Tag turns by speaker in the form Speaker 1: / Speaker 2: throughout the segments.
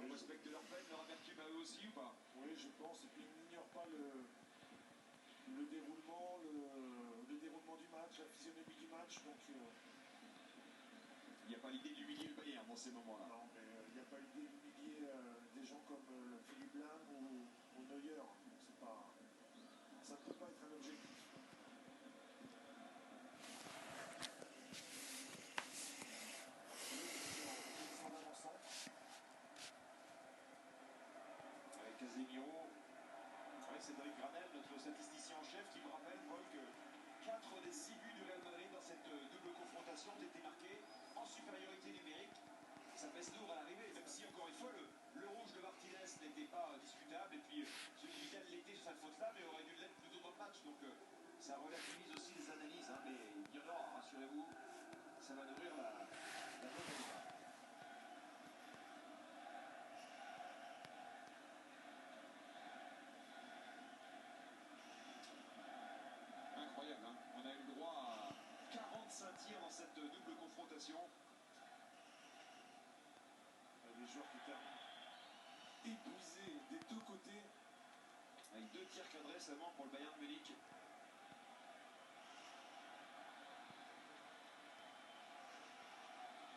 Speaker 1: On respecte leur peine, leur amertume à eux aussi ou pas?
Speaker 2: Oui, je pense. Et puis ils n'ignorent pas le déroulement, le déroulement du match, la physionomie du match. Donc,
Speaker 1: il n'y a pas l'idée d'humilier le Bayern dans ces moments-là.
Speaker 2: non, mais il n'y a pas l'idée d'humilier des gens comme Philippe Lahm ou Neuer. C'est pas, ça ne peut pas être un objectif.
Speaker 1: Avec Casemiro, avec Cédric Granel, notre statisticien en chef, qui me rappelle, Paul, que 4 des 6 buts du Real Madrid dans cette double confrontation ont été marqués en supériorité numérique. Ça pèse lourd à l'arrivée, même si, encore une fois, le rouge de Martinez n'était pas discutable, et puis celui de Vidal l'était sur cette faute-là, mais aurait dû l'être plutôt dans le match. Donc ça relativise aussi les analyses, hein, mais il y en aura, rassurez-vous, ça va nourrir la bonne débat. Incroyable, hein. On a eu le droit à 45 tirs dans cette double confrontation.
Speaker 2: Les joueurs qui terminent épuisés des deux côtés.
Speaker 1: Avec 2 tirs cadrés seulement pour le Bayern Munich.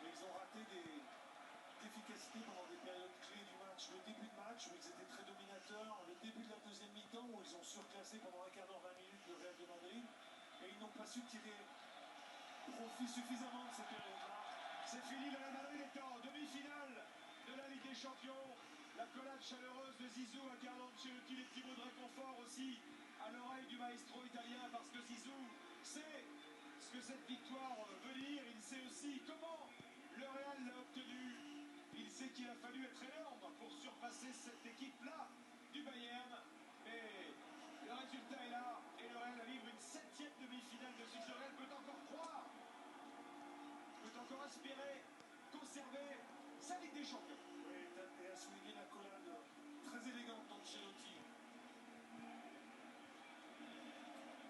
Speaker 2: Mais ils ont raté d'efficacité pendant des périodes clés du match. Le début de match où ils étaient très dominateurs, le début de la deuxième mi-temps où ils ont surclassé pendant un quart d'heure, 20 minutes le Real de Madrid. Et ils n'ont pas su tirer profit suffisamment de ces périodes-là.
Speaker 1: C'est fini, le Real Madrid est en demi-finale de la Ligue des Champions. L'accolade chaleureuse de Zizou à Carlo Ancelotti, les petits mots de réconfort aussi à l'oreille du maestro italien, parce que Zizou sait ce que cette victoire veut dire. Il sait aussi comment le Real l'a obtenu. Il sait qu'il a fallu être énorme pour surpasser cette équipe-là du Bayern. Mais le résultat est là et le Real livre une 7e demi-finale de suite. Le Real peut encore croire, peut encore espérer conserver sa Ligue des Champions.
Speaker 2: Oui, et à souligner la collade très élégante d'Ancelotti.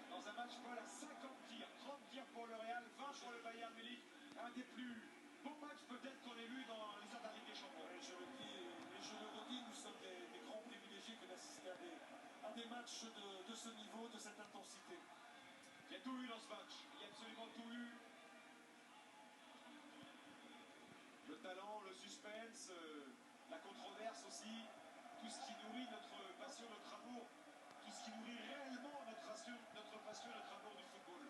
Speaker 1: Dans un match, Paul, à 50 tirs, 30 tirs pour le Real, 20 pour le Bayern Munich. Un des plus beaux matchs peut-être qu'on ait vu dans les de la Ligue des Champions.
Speaker 2: Et je le dis et je le redis, nous sommes des grands privilégiés que d'assister à des matchs de ce niveau, de cette intensité.
Speaker 1: Il y a tout eu dans ce match, il y a absolument tout eu. Le talent, le suspense, la controverse aussi, tout ce qui nourrit notre passion, notre amour, tout ce qui nourrit réellement notre passion, notre amour du football.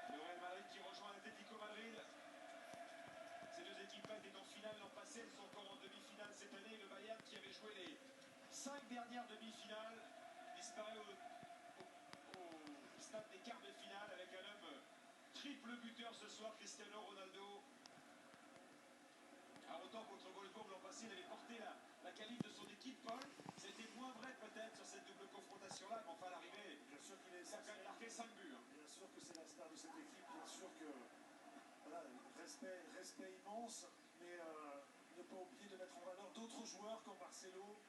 Speaker 1: Le Real Madrid qui rejoint l'Atlético Madrid. Ces deux équipes-là étaient en finale l'an passé, elles sont encore en demi-finale cette année. Le Bayern qui avait joué les 5 dernières demi-finales disparaît au stade des quarts de finale avec un homme triple buteur ce soir, Cristiano Ronaldo. À autant contre Wolfsburg l'an passé, il avait porté la qualif de son équipe, Paul. C'était moins vrai peut-être sur cette double confrontation-là, mais enfin à l'arrivée,
Speaker 2: Bien sûr qu'il est
Speaker 1: ça a quand même marqué 5 buts. Hein.
Speaker 2: Bien sûr que c'est la star de cette équipe, bien sûr que voilà, respect immense, mais ne pas oublier de mettre en valeur d'autres joueurs comme Marcelo,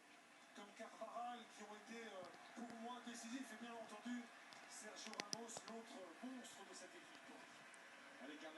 Speaker 2: comme Carvajal, qui ont été pour moi décisifs, et bien entendu Sergio Ramos, l'autre monstre de cette équipe.
Speaker 1: Avec un